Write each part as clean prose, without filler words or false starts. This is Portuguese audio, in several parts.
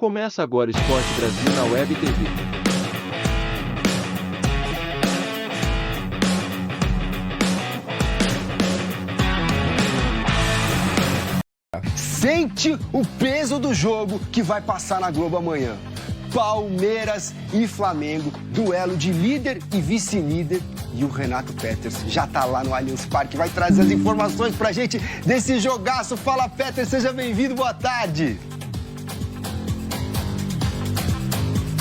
Começa agora o Esporte Brasil na Web TV. Sente o peso do jogo que vai passar na Globo amanhã. Palmeiras e Flamengo, duelo de líder e vice-líder. E o Renato Peters já tá lá no Allianz Parque, vai trazer as informações pra gente desse jogaço. Fala, Peters, seja bem-vindo, boa tarde.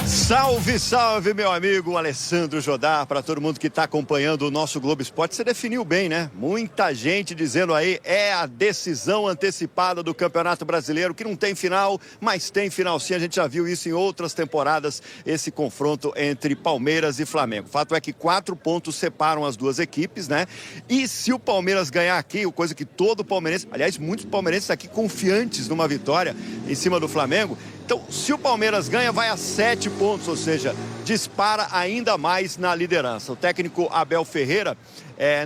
Salve, salve, meu amigo Alessandro Jodar, para todo mundo que está acompanhando o nosso Globo Esporte. Você definiu bem, né? Muita gente dizendo aí, é a decisão antecipada do Campeonato Brasileiro, que não tem final, mas tem final sim. A gente já viu isso em outras temporadas, esse confronto entre Palmeiras e Flamengo. O fato é que 4 pontos separam as duas equipes, né? E se o Palmeiras ganhar aqui, coisa que todo palmeirense, aliás, muitos palmeirenses aqui confiantes numa vitória em cima do Flamengo. Então, se o Palmeiras ganha, vai a 7 pontos, ou seja, dispara ainda mais na liderança. O técnico Abel Ferreira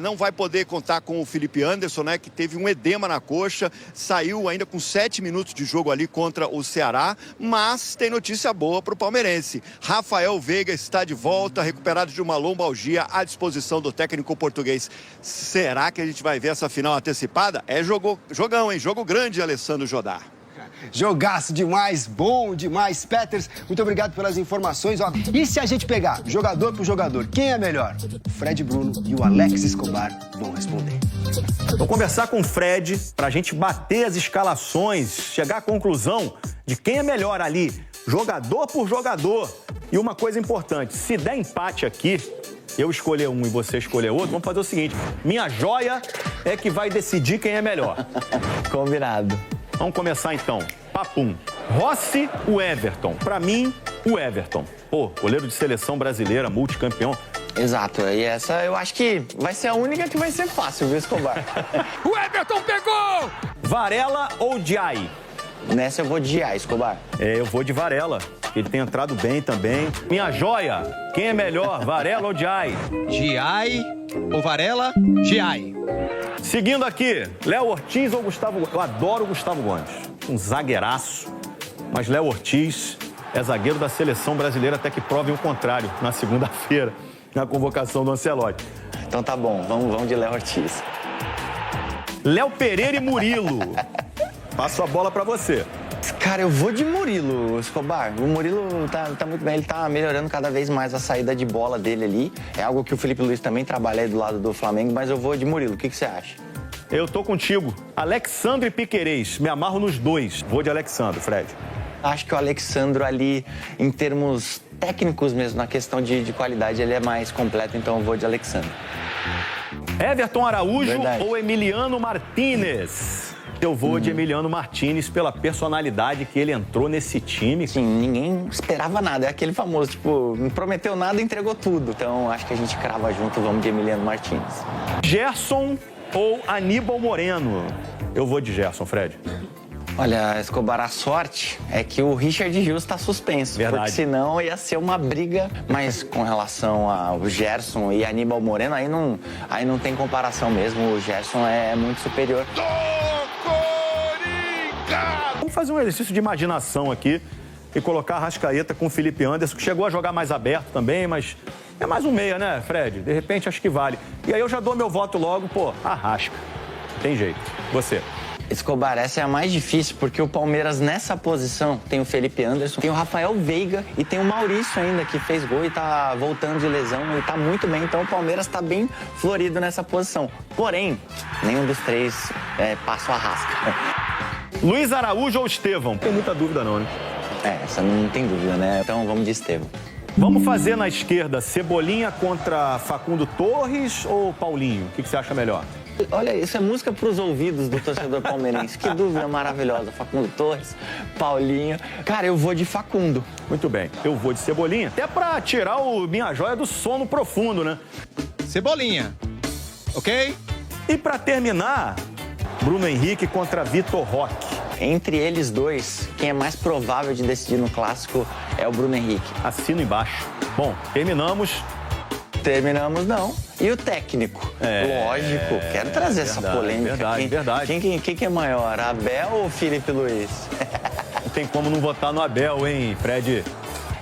não vai poder contar com o Felipe Anderson, né, que teve um edema na coxa, saiu ainda com 7 minutos de jogo ali contra o Ceará, mas tem notícia boa para o palmeirense. Rafael Veiga está de volta, recuperado de uma lombalgia, à disposição do técnico português. Será que a gente vai ver essa final antecipada? É jogão, hein? Jogo grande, Alessandro Jodar. Jogaço demais, bom demais. Peters, muito obrigado pelas informações. Ó, e se a gente pegar jogador por jogador, quem é melhor? O Fred Bruno e o Alex Escobar vão responder. Vou conversar com o Fred para a gente bater as escalações, chegar à conclusão de quem é melhor ali, jogador por jogador. E uma coisa importante, se der empate aqui, eu escolher um e você escolher outro, vamos fazer o seguinte, minha joia é que vai decidir quem é melhor. Combinado. Vamos começar então. Papum. Rossi, o Everton. Pra mim, o Everton. Pô, goleiro de seleção brasileira, multicampeão. Exato. E essa eu acho que vai ser a única que vai ser fácil, viu, Escobar? O Everton pegou! Varela ou Diaye? Nessa eu vou de Diaye, Escobar. Eu vou de Varela. Ele tem entrado bem também. Minha joia, quem é melhor, Varela ou Diaye? Diaye ou Varela? Diaye. Seguindo aqui, Léo Ortiz ou Gustavo Gomes? Eu adoro o Gustavo Gomes, um zagueiraço. Mas Léo Ortiz é zagueiro da seleção brasileira, até que provem o contrário, na segunda-feira, na convocação do Ancelotti. Então tá bom, vamos de Léo Ortiz. Léo Pereira e Murilo. Passo a bola pra você. Cara, eu vou de Murilo, Escobar. O Murilo tá muito bem, ele tá melhorando cada vez mais a saída de bola dele ali. É algo que o Felipe Luiz também trabalha aí do lado do Flamengo, mas eu vou de Murilo. O que você acha? Eu tô contigo. Alexandre e Piquerez, me amarro nos dois. Vou de Alexandre, Fred. Acho que o Alexandro ali, em termos técnicos mesmo, na questão de qualidade, ele é mais completo, então eu vou de Alexandre. Everton Araújo Verdade. ou Emiliano Martínez? Eu vou de Emiliano Martínez pela personalidade que ele entrou nesse time. Sim, ninguém esperava nada. É aquele famoso, tipo, não prometeu nada e entregou tudo. Então, acho que a gente crava junto, vamos de Emiliano Martínez. Gerson ou Aníbal Moreno? Eu vou de Gerson, Fred. Olha, Escobar, a sorte é que o Richard Rios está suspenso. Verdade. Porque senão ia ser uma briga. Mas com relação ao Gerson e Aníbal Moreno, aí não tem comparação mesmo. O Gerson é muito superior. Vamos fazer um exercício de imaginação aqui e colocar a Arrascaeta com o Felipe Anderson, que chegou a jogar mais aberto também, mas é mais um meia, né, Fred? De repente, acho que vale. E aí eu já dou meu voto logo, pô, Arrasca. Tem jeito. Você. Escobar, essa é a mais difícil, porque o Palmeiras nessa posição tem o Felipe Anderson, tem o Rafael Veiga e tem o Maurício ainda, que fez gol e tá voltando de lesão e tá muito bem. Então o Palmeiras tá bem florido nessa posição. Porém, nenhum dos três passa o Arrasca. Luiz Araújo ou Estevão? Não tem muita dúvida não, né? Essa não tem dúvida, né? Então vamos de Estevão. Vamos fazer na esquerda Cebolinha contra Facundo Torres ou Paulinho? O que você acha melhor? Olha, isso é música para os ouvidos do torcedor palmeirense. Que dúvida maravilhosa. Facundo Torres, Paulinho. Cara, eu vou de Facundo. Muito bem, eu vou de Cebolinha. Até para tirar o minha joia do sono profundo, né? Cebolinha. Ok? E para terminar, Bruno Henrique contra Vitor Roque. Entre eles dois, quem é mais provável de decidir no clássico é o Bruno Henrique. Assino embaixo. Bom, terminamos. Terminamos, não. E o técnico? Lógico, quero trazer essa polêmica. Verdade. Quem é maior, Abel ou Felipe Luiz? tem como não votar no Abel, hein, Fred?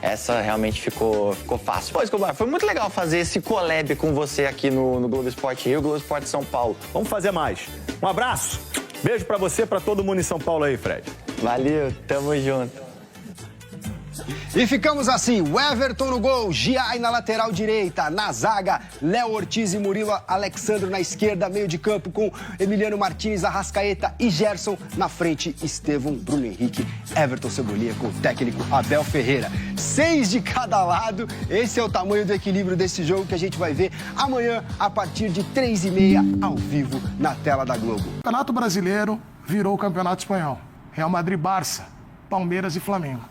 Essa realmente ficou fácil. Pô, Escobar, foi muito legal fazer esse collab com você aqui no Globo Esporte Rio, Globo Esporte São Paulo. Vamos fazer mais. Um abraço. Beijo pra você, pra todo mundo em São Paulo aí, Fred. Valeu, tamo junto. E ficamos assim, o Everton no gol, Giai na lateral direita, na zaga, Léo Ortiz e Murilo Alexandro na esquerda, meio de campo com Emiliano Martins, Arrascaeta e Gerson, na frente, Estevão, Bruno Henrique, Everton Cebolinha com o técnico Abel Ferreira. 6 de cada lado, esse é o tamanho do equilíbrio desse jogo que a gente vai ver amanhã a partir de 3h30 ao vivo na tela da Globo. O Campeonato Brasileiro virou o Campeonato Espanhol. Real Madrid, Barça, Palmeiras e Flamengo.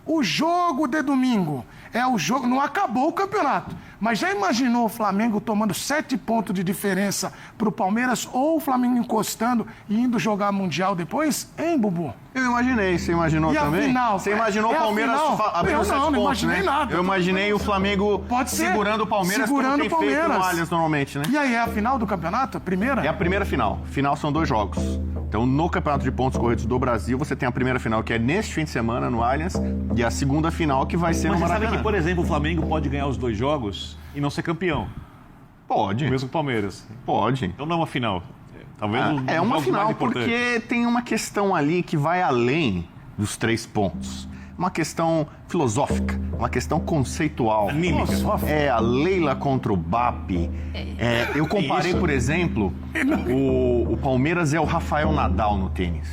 O jogo de domingo é o jogo... Não acabou o campeonato, mas já imaginou o Flamengo tomando 7 pontos de diferença pro Palmeiras ou o Flamengo encostando e indo jogar Mundial depois? Hein, Bubu? Eu imaginei, você imaginou E a também? final? Você imaginou o É a Palmeiras final? abrindo Eu 7 não pontos, imaginei né? nada. Eu imaginei o Flamengo Pode ser. segurando o Palmeiras Segurando como tem o feito no Palmeiras. Allianz normalmente, né? E aí, é a final do campeonato? A primeira? É a primeira final. Final são 2 jogos. Então, no Campeonato de Pontos Corridos do Brasil, você tem a primeira final, que é neste fim de semana, no Allianz, e a segunda final, que vai ser Mas no você sabe Maracanã. que, por exemplo, o Flamengo pode ganhar os 2 jogos e não ser campeão, Pode, mesmo que o Palmeiras. pode. Então não é uma final. Talvez um É dos uma jogos final, mais importantes. porque tem uma questão ali que vai além dos 3 pontos. Uma questão filosófica, uma questão conceitual. Anímica. É a Leila contra o Bap. Eu comparei, Isso. por exemplo, o Palmeiras é o Rafael Nadal no tênis.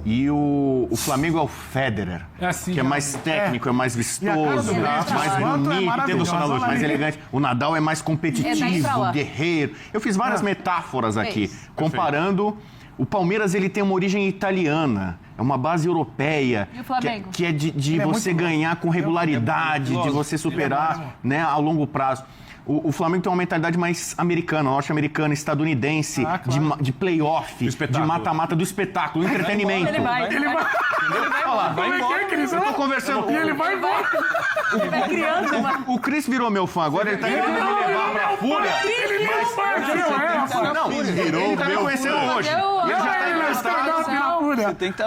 E o Flamengo é o Federer, que é mais técnico, é mais E a cara vistoso, do Messi, mais quanto é bonito, maravilhosa, mais olha aí. elegante. O Nadal é mais competitivo, guerreiro. Eu fiz várias metáforas aqui, comparando. O Palmeiras, ele tem uma origem italiana, é uma base europeia. E o Flamengo? Que é de é você muito ganhar com regularidade, de você superar, né, a longo prazo. O Flamengo tem uma mentalidade mais americana, norte-americana, estadunidense, claro. de playoff, de mata-mata do espetáculo, entretenimento. Ele vai. Olha lá, vai embora. Eu tô conversando. E ele vai embora. Vai criando uma... O Cris virou meu fã agora, ele tá querendo me levar pra fúria. Ele não partiu, rapaz. Não, ele tá me conhecendo hoje. E ele já tá emprestado.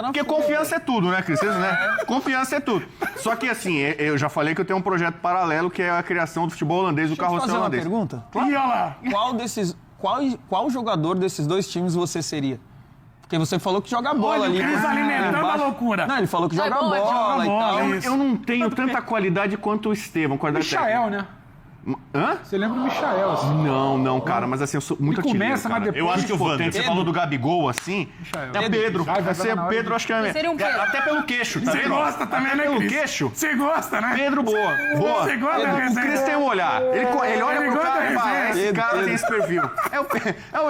Porque confiança é tudo, né, Cris? Né? Confiança é tudo. Só que assim, eu já falei que eu tenho um projeto paralelo que é a criação do futebol holandês, do carrossel Fazer uma holandês. pergunta? E olha lá. Qual jogador desses 2 times você seria? Porque você falou que joga bola Olha, ali. o Cris alimentando a loucura. Não, ele falou que É joga bom, é bola e joga tal. bola. Eu não tenho tanta qualidade quanto o Estevão, qualidade Michael, né? Hã? Você lembra do Michael, assim. Não, cara, mas assim, eu sou muito Ele começa, artilheiro, mas cara. depois- Eu acho que o potente, você falou do Gabigol, assim, é Pedro. Vai Vai ser jogar na hora Pedro, acho que é... Seria um Pedro. Até pelo queixo, tá Você vendo? gosta também, né, Pelo Cris? queixo. Você gosta, né? Pedro, boa. Você gosta, né? O Cris tem um olhar. Ele olha Ele pro gosta cara e de fala, resenha. esse cara tem esse perfil.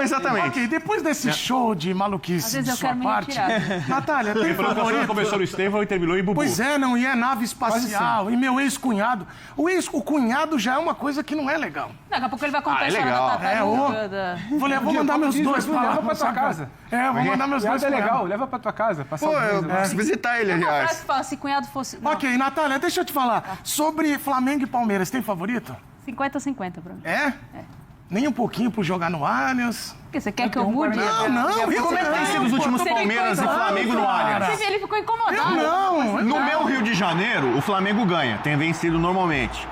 Exatamente. Ok, depois desse show de Às maluquice vezes de eu sua quero me parte, retirar. Natália, tem Ele falou que a favorito? começou no Estevão e terminou em Bubu. Pois é, não, e é nave espacial, e meu ex-cunhado. O cunhado já é uma coisa que não é legal. Daqui a pouco ele vai contar Ah, a é história legal. da tartaruga. Vou mandar meus dois pra lá. Leva pra tua casa. Vou mandar meus dois É pra legal, lá. leva pra tua casa. Passar Pô, um mês eu lá. preciso visitar ele, Uma frase aliás. que fala, se cunhado fosse... Não, Ok, Natália, deixa eu te falar. Sobre Flamengo e Palmeiras, tem favorito? 50-50, Bruno. É? Nem um pouquinho pro jogar no Allianz? Porque você quer que eu mude? Não, Como é que tem sido os últimos Palmeiras e Flamengo no Allianz? Ele ficou incomodado. Não, No meu Rio de Janeiro, o Flamengo ganha, tem vencido normalmente.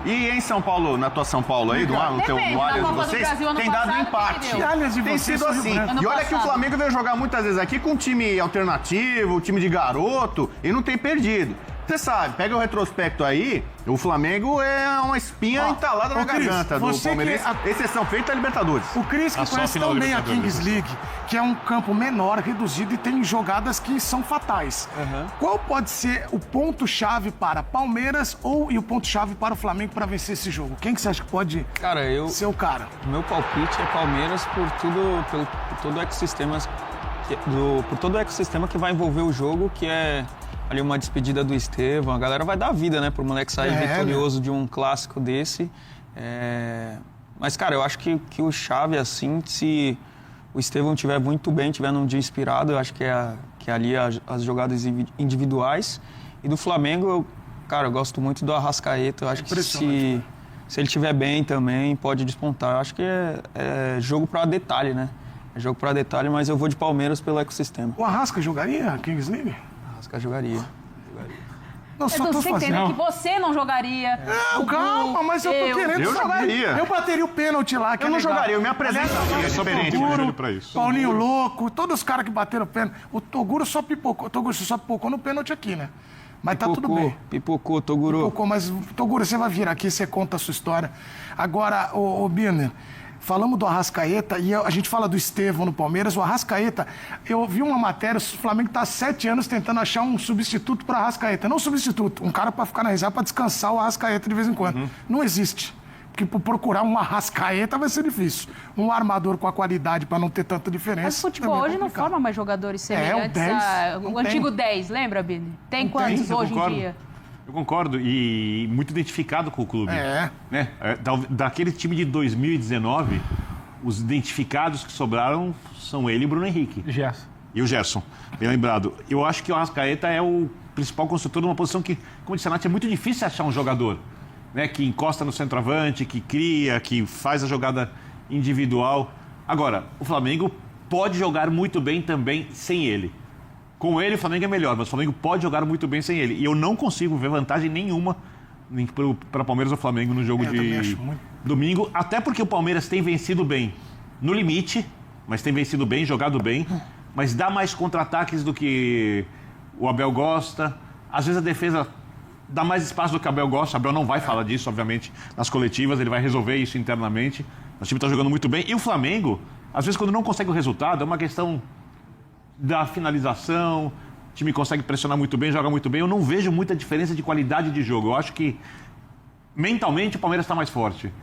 E em São Paulo, na tua São Paulo aí, no Depende, Allianz na de Copa do vocês, Brasil, ano tem dado passado, empate. que deu? Allianz de Tem vocês sido foi assim. branco. Ano E olha que o passado. Flamengo veio jogar muitas vezes aqui com um time alternativo, time de garoto, e não tem perdido. Você sabe, pega o retrospecto aí, o Flamengo é uma espinha entalada na Cris, garganta do você Palmeiras. que- Exceção feita a Libertadores. O Cris que Só a conhece final tão da bem a Libertadores. Kings League, que é um campo menor, reduzido e tem jogadas que são fatais. Qual pode ser o ponto-chave para Palmeiras e o ponto-chave para o Flamengo para vencer esse jogo? Quem que você acha que pode Cara, ser o cara? meu palpite é Palmeiras por todo o ecossistema por todo o ecossistema que vai envolver o jogo, que é ali uma despedida do Estevão. A galera vai dar vida, né, pro moleque sair vitorioso de um clássico desse. Mas, cara, eu acho que o chave, assim, se o Estevão estiver muito bem, estiver num dia inspirado, eu acho que é ali as jogadas individuais. E do Flamengo, eu gosto muito do Arrascaeta. Eu acho que se ele estiver bem também, pode despontar. Eu acho que é jogo para detalhe, né? É jogo para detalhe, mas eu vou de Palmeiras pelo ecossistema. O Arrasca jogaria a Kings League? Arrasca jogaria. Eu só tô Você entendeu fazendo. que você não jogaria. Não, calma, mas eu tô querendo Eu saber. jogaria. Eu bateria o pênalti lá, que Eu é não legal. jogaria, eu me apresento. Aliás, Eu sou Toguro, diferente pra isso. Paulinho Louco, todos os caras que bateram pênalti. O Toguro só pipocou. Você só pipocou no pênalti aqui, né? Mas tá tudo bem. Pipocou, Toguro. Pipocou, mas, Toguro, você vai vir aqui, você conta a sua história. Agora, ô Birner, falamos do Arrascaeta e a gente fala do Estevão no Palmeiras. O Arrascaeta, eu vi uma matéria, o Flamengo está há 7 anos tentando achar um substituto para Arrascaeta. Não substituto, um cara para ficar na reserva, para descansar o Arrascaeta de vez em quando. Não existe. Porque por procurar um Arrascaeta vai ser difícil. Um armador com a qualidade para não ter tanta diferença. Mas o futebol também é hoje não complicado. forma mais jogadores o semelhantes 10, o não antigo tem. 10, lembra, Bini? Tem Não quantos tem, eu hoje em concordo. dia? Eu concordo, e muito identificado com o clube. Né? Daquele time de 2019, os identificados que sobraram são ele e o Bruno Henrique. Gerson. E o Gerson, bem lembrado. Eu acho que o Arrascaeta é o principal construtor de uma posição que, como disse a Nath, é muito difícil achar um jogador, né, que encosta no centroavante, que cria, que faz a jogada individual. Agora, o Flamengo pode jogar muito bem também sem ele. Com ele, o Flamengo é melhor, mas o Flamengo pode jogar muito bem sem ele. E eu não consigo ver vantagem nenhuma para Palmeiras ou Flamengo no jogo de domingo, até porque o Palmeiras tem vencido bem no limite, mas tem vencido bem, jogado bem, mas dá mais contra-ataques do que o Abel gosta. Às vezes a defesa dá mais espaço do que o Abel gosta. O Abel não vai falar disso, obviamente, nas coletivas, ele vai resolver isso internamente. O time está jogando muito bem. E o Flamengo, às vezes, quando não consegue o resultado, é uma questão da finalização, o time consegue pressionar muito bem, joga muito bem. Eu não vejo muita diferença de qualidade de jogo. Eu acho que, mentalmente, o Palmeiras está mais forte.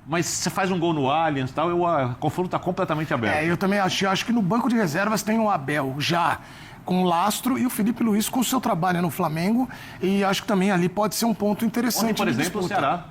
Mas você faz um gol no Allianz e tal, o confronto está completamente aberto. Eu também acho que no banco de reservas tem o Abel já com o lastro e o Felipe Luiz com o seu trabalho no Flamengo. E acho que também ali pode ser um ponto interessante. Ontem, por exemplo, o Ceará.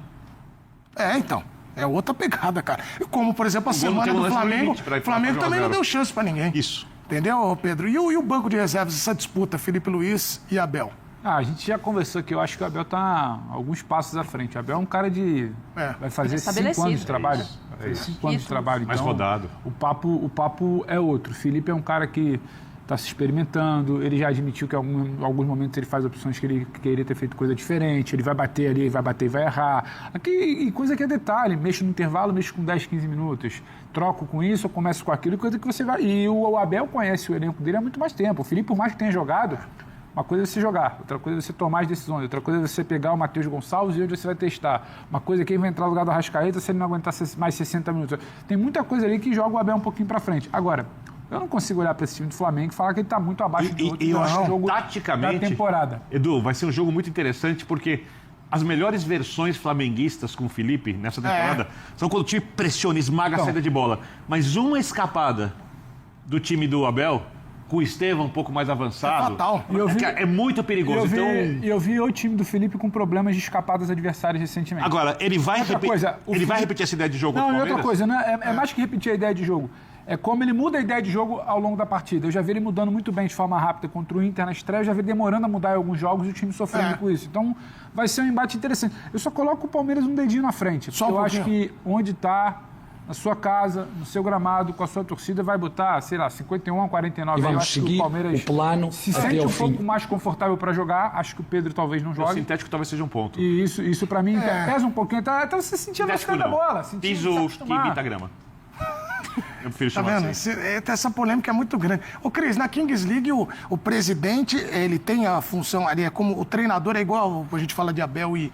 Então. É outra pegada, cara. Como, por exemplo, a semana do Flamengo. O Flamengo também não deu chance pra ninguém. Isso. Entendeu, Pedro? E o banco de reservas, essa disputa, Felipe Luiz e Abel? A gente já conversou que eu acho que o Abel tá alguns passos à frente. O Abel é um cara de... Vai fazer 5 anos de trabalho. Vai fazer 5 anos de trabalho. Mais então, rodado. O papo é outro. O Felipe é um cara que está se experimentando, ele já admitiu que em alguns momentos ele faz opções que ele queria ter feito coisa diferente, ele vai bater ali, vai bater e vai errar. Aqui, e coisa que é detalhe, mexo no intervalo, mexo com 10, 15 minutos, troco com isso, eu começo com aquilo, coisa que você vai... E o Abel conhece o elenco dele há muito mais tempo. O Felipe, por mais que tenha jogado, uma coisa é você jogar, outra coisa é você tomar as decisões, outra coisa é você pegar o Matheus Gonçalves e onde você vai testar. Uma coisa é quem vai entrar no lugar do Arrascaeta se ele não aguentar mais 60 minutos. Tem muita coisa ali que joga o Abel um pouquinho pra frente. Agora, eu não consigo olhar para esse time do Flamengo e falar que ele está muito abaixo do outro. E eu acho que jogo taticamente, da temporada. Edu, vai ser um jogo muito interessante porque as melhores versões flamenguistas com o Felipe nessa temporada são quando o time pressiona, esmaga a saída de bola. Mas uma escapada do time do Abel, com o Estevão um pouco mais avançado, é fatal. É muito perigoso. Eu vi o time do Felipe com problemas de escapadas adversários recentemente. Agora, ele vai repetir essa ideia de jogo Não, contra o e outra Palmeiras? coisa, é mais que repetir a ideia de jogo. É como ele muda a ideia de jogo ao longo da partida. Eu já vi ele mudando muito bem de forma rápida contra o Inter na estreia, eu já vi ele demorando a mudar em alguns jogos e o time sofrendo com isso. Então, vai ser um embate interessante. Eu só coloco o Palmeiras um dedinho na frente. Eu acho que onde está, na sua casa, no seu gramado, com a sua torcida, vai botar, sei lá, 51 a 49. E eu acho que o Palmeiras se sente um pouco mais confortável para jogar. Acho que o Pedro talvez não jogue. O sintético talvez seja um ponto. E isso para mim, pesa um pouquinho. Até você sentir a velocidade da bola. Piso que imita grama. Eu prefiro chamar assim. Essa polêmica é muito grande. Ô, Cris, na Kings League, o presidente, ele tem a função ali, é como o treinador, é igual, a gente fala de Abel e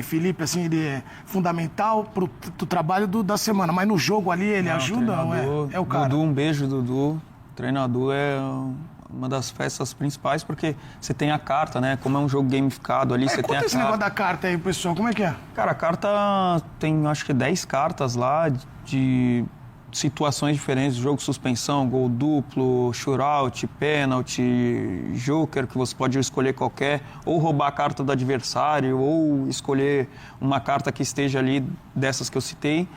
Felipe, assim, ele é fundamental pro trabalho da semana, mas no jogo ali ele ajuda ou é o cara? Dudu, um beijo, Dudu. O treinador é uma das peças principais, porque você tem a carta, né? Como é um jogo gamificado ali, você tem a carta. Conta esse negócio da carta aí, pessoal, como é que é? Cara, a carta tem, acho que 10 cartas lá de situações diferentes, jogo suspensão, gol duplo, shootout, pênalti, joker, que você pode escolher qualquer, ou roubar a carta do adversário, ou escolher uma carta que esteja ali dessas que eu citei.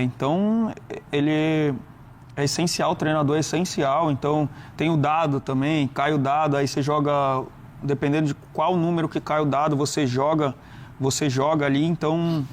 Então, ele é essencial, o treinador é essencial, então tem o dado também, cai o dado, aí você joga, dependendo de qual número que cai o dado, você joga ali, então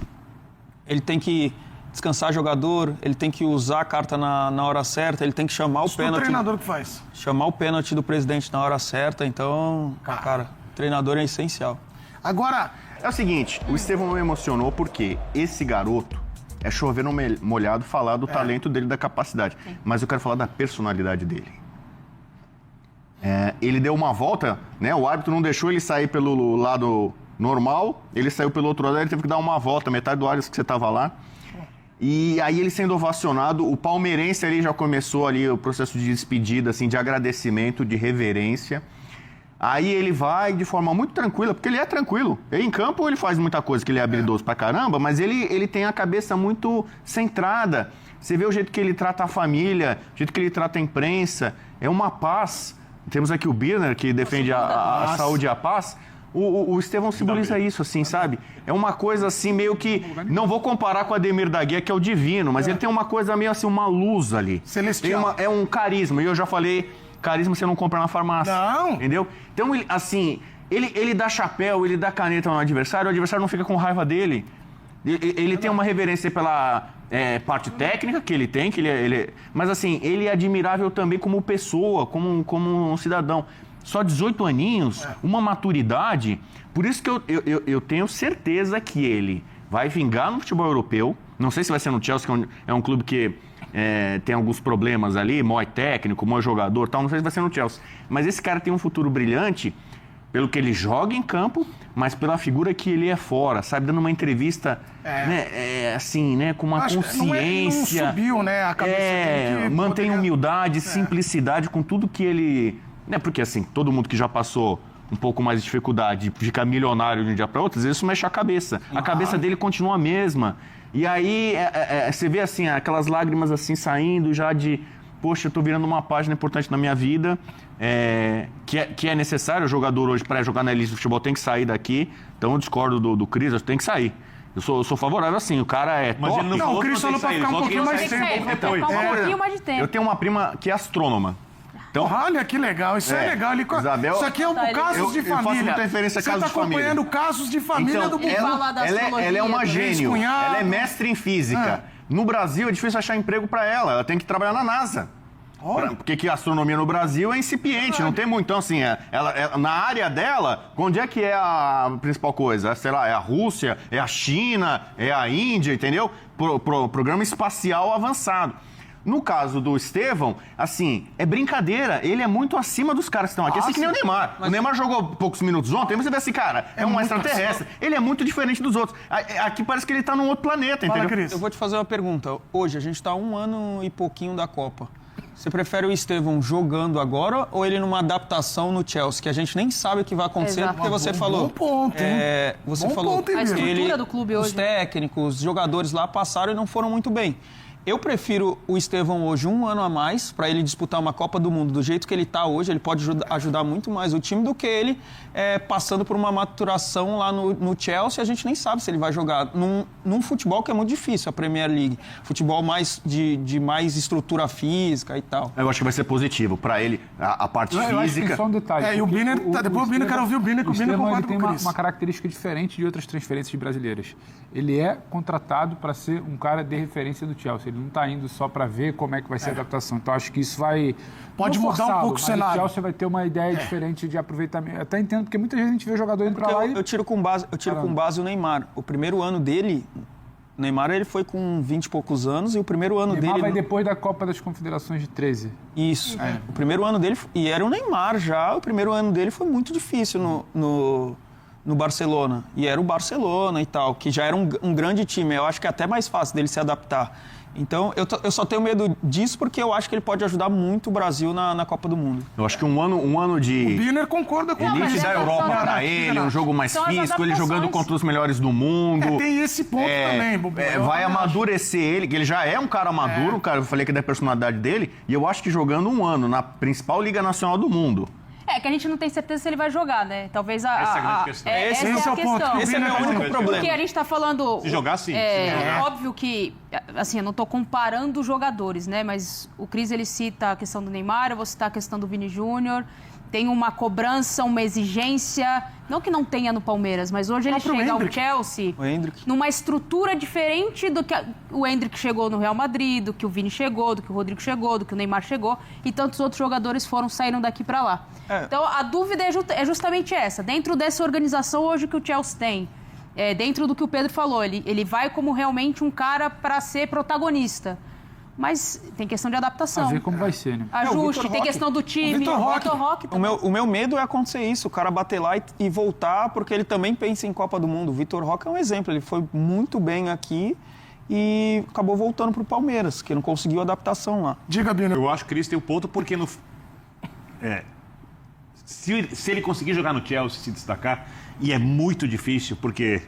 ele tem que descansar jogador, ele tem que usar a carta na hora certa, ele tem que chamar o pênalti. O treinador que faz. Chamar o pênalti do presidente na hora certa. Então, cara, treinador é essencial. Agora, é o seguinte, o Estevão me emocionou porque esse garoto é chover no molhado falar do talento dele, da capacidade. Sim. Mas eu quero falar da personalidade dele. Ele deu uma volta, né? O árbitro não deixou ele sair pelo lado normal, ele saiu pelo outro lado, ele teve que dar uma volta, metade do Allianz que você estava lá. E aí ele sendo ovacionado, o palmeirense ali já começou ali o processo de despedida, assim, de agradecimento, de reverência. Aí ele vai de forma muito tranquila, porque ele é tranquilo. Ele, em campo ele faz muita coisa, que ele é habilidoso pra caramba, mas ele tem a cabeça muito centrada. Você vê o jeito que ele trata a família, o jeito que ele trata a imprensa, é uma paz. Temos aqui o Birner, que defende a saúde e a paz. O Estevão simboliza isso, assim, sabe? É uma coisa assim, meio que... Não vou comparar com o Ademir da Guia, que é o divino, mas ele tem uma coisa meio assim, uma luz ali. Celestial. É um carisma, e eu já falei, carisma você não compra na farmácia. Não. Entendeu? Então, assim, ele dá chapéu, ele dá caneta no adversário, o adversário não fica com raiva dele. Ele tem uma reverência pela parte técnica que ele tem, mas assim, ele é admirável também como pessoa, como um cidadão. Só 18 aninhos, uma maturidade. Por isso que eu tenho certeza que ele vai vingar no futebol europeu. Não sei se vai ser no Chelsea, que é um clube que tem alguns problemas ali, mói técnico, mói jogador, tal. Não sei se vai ser no Chelsea. Mas esse cara tem um futuro brilhante pelo que ele joga em campo, mas pela figura que ele é fora, sabe? Dando uma entrevista, né, assim, né, com uma consciência. Não subiu, né, a cabeça dele. Mantém humildade, simplicidade com tudo que ele... Né, porque, assim, todo mundo que já passou um pouco mais de dificuldade de ficar milionário de um dia para outro, às vezes isso mexe a cabeça. A cabeça dele continua a mesma. E aí, você vê, assim, aquelas lágrimas, assim, saindo já de... Poxa, eu tô virando uma página importante na minha vida, que é necessário. O jogador hoje, para jogar na elite do futebol, tem que sair daqui. Então eu discordo do Cris, eu tenho que sair. Eu sou favorável assim, o cara é Mas top. ele não falou o Cris falou pra ficar um pouquinho mais tempo. Mais de tempo. Eu tenho uma prima que é astrônoma. Então, olha que legal, isso é legal. Isabel, isso aqui é um casos de família. Eu faço muita referência a casos de família. Você está acompanhando casos de família então, do Bubu. Ela é uma gênio, ela é mestre em física. No Brasil é difícil achar emprego para ela tem que trabalhar na NASA. Porque a astronomia no Brasil é incipiente, não tem muito. Então, assim, na área dela, onde é que é a principal coisa? Sei lá, é a Rússia, é a China, é a Índia, entendeu? Programa espacial avançado. No caso do Estevão, assim, é brincadeira. Ele é muito acima dos caras que estão aqui. Assim que nem o Neymar. O Neymar jogou poucos minutos ontem, você vê assim, cara, é um extraterrestre. Ele é muito diferente dos outros. Aqui parece que ele tá num outro planeta, entendeu? Cris. Eu vou te fazer uma pergunta. Hoje, a gente tá 1 ano e pouquinho da Copa. Você prefere o Estevão jogando agora ou ele numa adaptação no Chelsea, que a gente nem sabe o que vai acontecer, porque você falou... Bom ponto, você falou, a estrutura do clube hoje. Os técnicos, os jogadores lá passaram e não foram muito bem. Eu prefiro o Estevão hoje 1 ano a mais para ele disputar uma Copa do Mundo do jeito que ele está hoje. Ele pode ajudar muito mais o time do que ele passando por uma maturação lá no Chelsea. A gente nem sabe se ele vai jogar num futebol que é muito difícil, a Premier League. Futebol mais de mais estrutura física e tal. Eu acho que vai ser positivo para ele, a parte física. Eu acho que só um detalhe. E o Birner, depois o Birner, quero ouvir o Birner, que o Birner concorda com o Cris. Tem uma característica diferente de outras transferências brasileiras. Ele é contratado para ser um cara de referência do Chelsea. Ele não está indo só para ver como é que vai ser a adaptação. Então, acho que isso vai... Pode mudar um pouco o cenário. O Chelsea vai ter uma ideia diferente de aproveitamento. Eu até entendo, porque muita gente vê o jogador indo para lá e... Eu tiro com base o Neymar. O primeiro ano dele... O Neymar ele foi com 20 e poucos anos e o primeiro ano dele... O Neymar vai depois da Copa das Confederações de 13. Isso. O primeiro ano dele... E era o Neymar já. O primeiro ano dele foi muito difícil no Barcelona. E era o Barcelona e tal, que já era um grande time. Eu acho que é até mais fácil dele se adaptar. Então, eu só tenho medo disso porque eu acho que ele pode ajudar muito o Brasil na Copa do Mundo. Eu acho que um ano de... O Birner concorda com elite da Europa para ele, um jogo mais físico, ele jogando contra os melhores do mundo. Tem esse ponto também, Bubu. Vai amadurecer ele, que ele já é um cara maduro, cara, eu falei que é da personalidade dele, e eu acho que jogando 1 ano na principal Liga Nacional do mundo. Que a gente não tem certeza se ele vai jogar, né? Talvez essa é a grande questão. Essa é a questão. Esse é o meu único problema. Porque a gente está falando... Se jogar, sim. Óbvio que, assim, eu não estou comparando os jogadores, né? Mas o Cris, ele cita a questão do Neymar, eu vou citar a questão do Vini Júnior. tem uma cobrança, uma exigência, não que não tenha no Palmeiras, mas hoje ele chega ao Chelsea numa estrutura diferente do que o Endrick chegou no Real Madrid, do que o Vini chegou, do que o Rodrigo chegou, do que o Neymar chegou, e tantos outros jogadores saíram daqui para lá. Então, a dúvida é justamente essa. Dentro dessa organização hoje que o Chelsea tem, dentro do que o Pedro falou, ele vai como realmente um cara para ser protagonista. Mas tem questão de adaptação. A ver como vai ser, né? Ajuste, tem questão do time. O Vitor Roque. O meu medo é acontecer isso, o cara bater lá e voltar, porque ele também pensa em Copa do Mundo. O Vitor Roque é um exemplo, ele foi muito bem aqui e acabou voltando pro Palmeiras, que não conseguiu adaptação lá. Diga, Bino. Eu acho que Cris tem um ponto, porque se ele conseguir jogar no Chelsea, se destacar, e é muito difícil, porque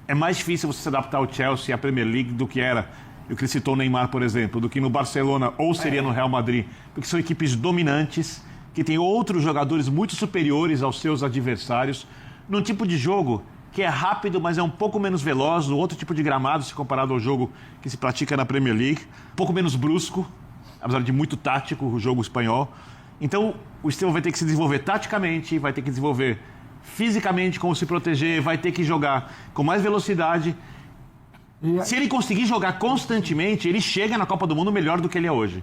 é mais difícil você se adaptar ao Chelsea e à Premier League do que era... O que ele citou o Neymar, por exemplo, do que no Barcelona ou seria no Real Madrid, porque são equipes dominantes, que têm outros jogadores muito superiores aos seus adversários, num tipo de jogo que é rápido, mas é um pouco menos veloz, no outro tipo de gramado, se comparado ao jogo que se pratica na Premier League, um pouco menos brusco, apesar de muito tático, o jogo espanhol. Então, o Estevão vai ter que se desenvolver taticamente, vai ter que desenvolver fisicamente como se proteger, vai ter que jogar com mais velocidade. Se ele conseguir jogar constantemente, ele chega na Copa do Mundo melhor do que ele é hoje.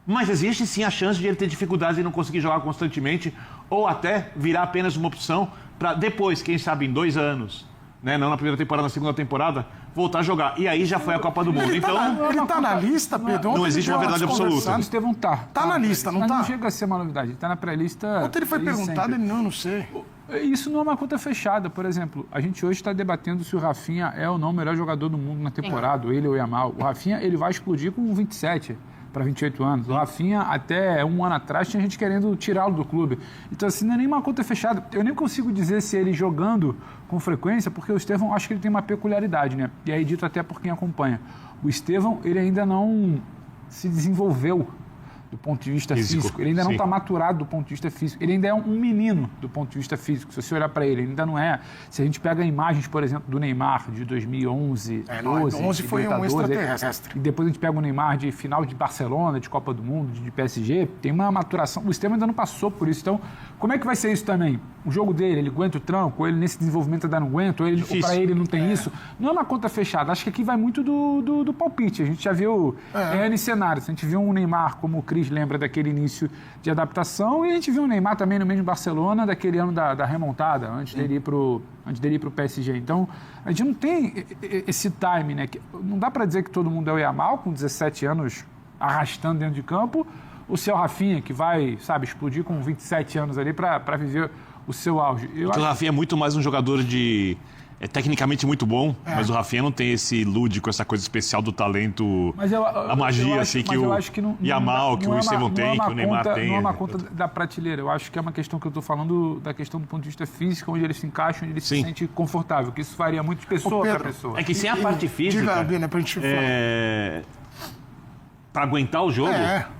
Mas existe sim a chance de ele ter dificuldades e não conseguir jogar constantemente, ou até virar apenas uma opção para depois, quem sabe em 2 anos, né, não na primeira temporada, na segunda temporada, voltar a jogar. E aí já foi a Copa do Mundo. Ele tá na lista, Pedro? Não existe uma verdade absoluta. O Estevão tá. Tá na lista, não mas tá? Não chega a ser uma novidade. Ele tá na pré-lista. Ontem ele foi perguntado, ele não sei. Isso não é uma conta fechada. Por exemplo, a gente hoje está debatendo se o Rafinha é ou não o melhor jogador do mundo na temporada, ou ele ou o Yamal. O Rafinha, ele vai explodir com 27 para 28 anos. O Rafinha, até 1 ano atrás, tinha gente querendo tirá-lo do clube. Então, assim, não é nem uma conta fechada. Eu nem consigo dizer se ele jogando com frequência, porque o Estevão, acho que ele tem uma peculiaridade, né? E aí, dito até por quem acompanha. O Estevão, ele ainda não se desenvolveu do ponto de vista físico. Ele ainda não está maturado do ponto de vista físico. Ele ainda é um menino do ponto de vista físico. Se você olhar para ele ainda não é. Se a gente pega imagens, por exemplo, do Neymar de 2011, 12, 11 foi um extraterrestre. E depois a gente pega o Neymar de final de Barcelona, de Copa do Mundo, de PSG, tem uma maturação. O Estevão ainda não passou por isso. Então, como é que vai ser isso também? O jogo dele, ele aguenta o tranco, ou ele nesse desenvolvimento ainda não aguenta, ou para ele não tem isso. Não é uma conta fechada. Acho que aqui vai muito do palpite. A gente já viu N cenários. A gente viu um Neymar, como o Cris lembra, daquele início de adaptação, e a gente viu um Neymar também no mesmo Barcelona, daquele ano da remontada, antes dele ir pro PSG. Então, a gente não tem esse time, né? Não dá para dizer que todo mundo é o Yamal, com 17 anos arrastando dentro de campo, ou se é o Rafinha, que vai, sabe, explodir com 27 anos ali para viver o seu auge. O Rafinha é muito mais um jogador tecnicamente muito bom, mas o Rafinha não tem esse lúdico, essa coisa especial do talento, a magia assim que o Yamal, que o Estevão tem, que o Neymar tem. Não é uma conta da prateleira. Eu acho que é uma questão que eu estou falando da questão do ponto de vista físico, onde ele se encaixa, onde ele se sente confortável, que isso varia muito de pessoa para pessoa. É que sem a parte física, para aguentar o jogo,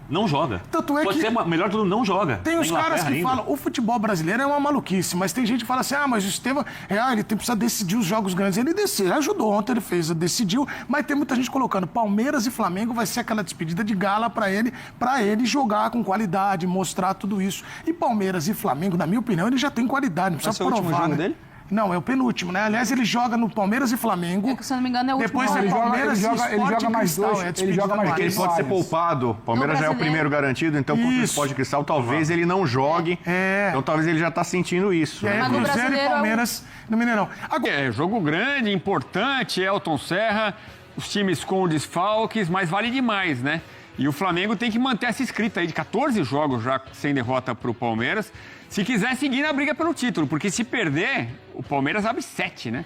não joga. Tanto é Pode que ser melhor tudo, não joga. Tem os caras que falam, o futebol brasileiro é uma maluquice, mas tem gente que fala assim, mas o Estevão, ele precisa decidir os jogos grandes. Ele ajudou ontem, ele decidiu, mas tem muita gente colocando Palmeiras e Flamengo vai ser aquela despedida de gala para ele jogar com qualidade, mostrar tudo isso. E Palmeiras e Flamengo, na minha opinião, ele já tem qualidade, não precisa provar, o último jogo dele? Não, é o penúltimo, né? Aliás, ele joga no Palmeiras e Flamengo. Se eu não me engano, é o último. Depois é Palmeiras ele joga mais dois. Ele joga mais ele pode ser poupado. O Palmeiras já é o primeiro garantido, então contra o Sport de Cristal talvez ele não jogue. Então talvez ele já está sentindo isso. Cruzeiro e Palmeiras no Mineirão. Jogo grande, importante, Elton Serra, os times com desfalques, mas vale demais, né? E o Flamengo tem que manter essa escrita aí de 14 jogos já sem derrota para o Palmeiras. Se quiser seguir na briga pelo título, porque se perder, o Palmeiras abre 7, né?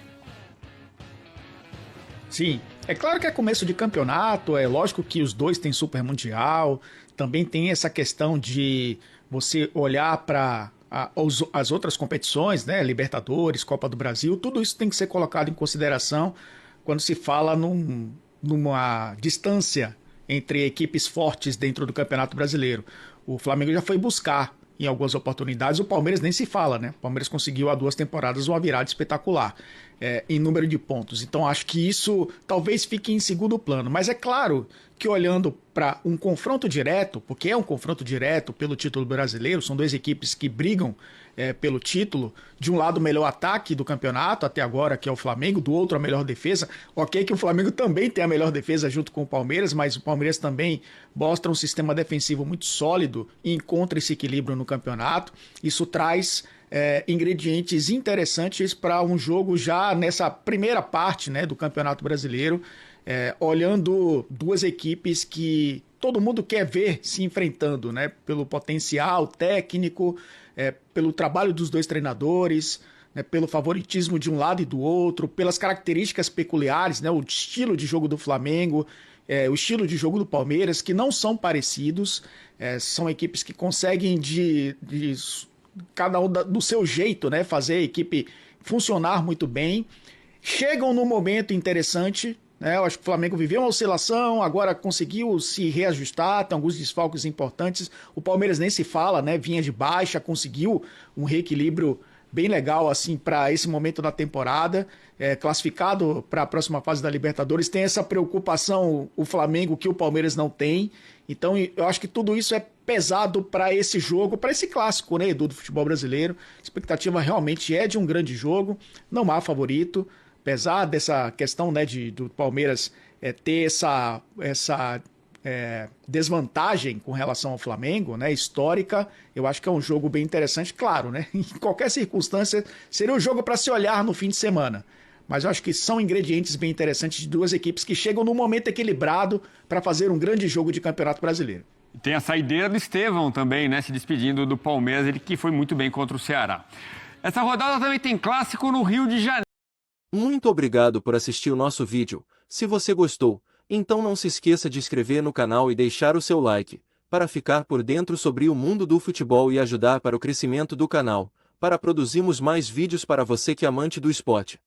Sim, é claro que é começo de campeonato, é lógico que os dois têm Super Mundial, também tem essa questão de você olhar para as outras competições, né? Libertadores, Copa do Brasil, tudo isso tem que ser colocado em consideração quando se fala numa distância entre equipes fortes dentro do Campeonato Brasileiro. O Flamengo já foi buscar em algumas oportunidades. O Palmeiras nem se fala, né? O Palmeiras conseguiu há 2 temporadas uma virada espetacular em número de pontos. Então acho que isso talvez fique em segundo plano. Mas é claro que olhando para um confronto direto, porque é um confronto direto pelo título brasileiro, são 2 equipes que brigam pelo título, de um lado o melhor ataque do campeonato até agora, que é o Flamengo, do outro a melhor defesa. Ok que o Flamengo também tem a melhor defesa junto com o Palmeiras, mas o Palmeiras também mostra um sistema defensivo muito sólido e encontra esse equilíbrio no campeonato. Isso traz ingredientes interessantes para um jogo já nessa primeira parte, né, do Campeonato Brasileiro, olhando 2 equipes que todo mundo quer ver se enfrentando, né, pelo potencial técnico, pelo trabalho dos 2 treinadores, né, pelo favoritismo de um lado e do outro, pelas características peculiares, né, o estilo de jogo do Flamengo, o estilo de jogo do Palmeiras, que não são parecidos, são equipes que conseguem cada um do seu jeito, né, fazer a equipe funcionar muito bem, chegam num momento interessante, né, eu acho que o Flamengo viveu uma oscilação, agora conseguiu se reajustar, tem alguns desfalques importantes, o Palmeiras nem se fala, né, vinha de baixa, conseguiu um reequilíbrio bem legal assim para esse momento da temporada, classificado para a próxima fase da Libertadores, tem essa preocupação o Flamengo que o Palmeiras não tem, então eu acho que tudo isso é pesado para esse jogo, para esse clássico, né, Edu, do futebol brasileiro. A expectativa realmente é de um grande jogo, não há favorito, apesar dessa questão, né, do Palmeiras ter essa desvantagem com relação ao Flamengo, né, histórica. Eu acho que é um jogo bem interessante, claro, né, em qualquer circunstância seria um jogo para se olhar no fim de semana, mas eu acho que são ingredientes bem interessantes de 2 equipes que chegam num momento equilibrado para fazer um grande jogo de Campeonato Brasileiro. Tem a saideira do Estevão também, né, se despedindo do Palmeiras, ele que foi muito bem contra o Ceará. Essa rodada também tem clássico no Rio de Janeiro. Muito obrigado por assistir o nosso vídeo. Se você gostou, então não se esqueça de inscrever no canal e deixar o seu like, para ficar por dentro sobre o mundo do futebol e ajudar para o crescimento do canal, para produzirmos mais vídeos para você que é amante do esporte.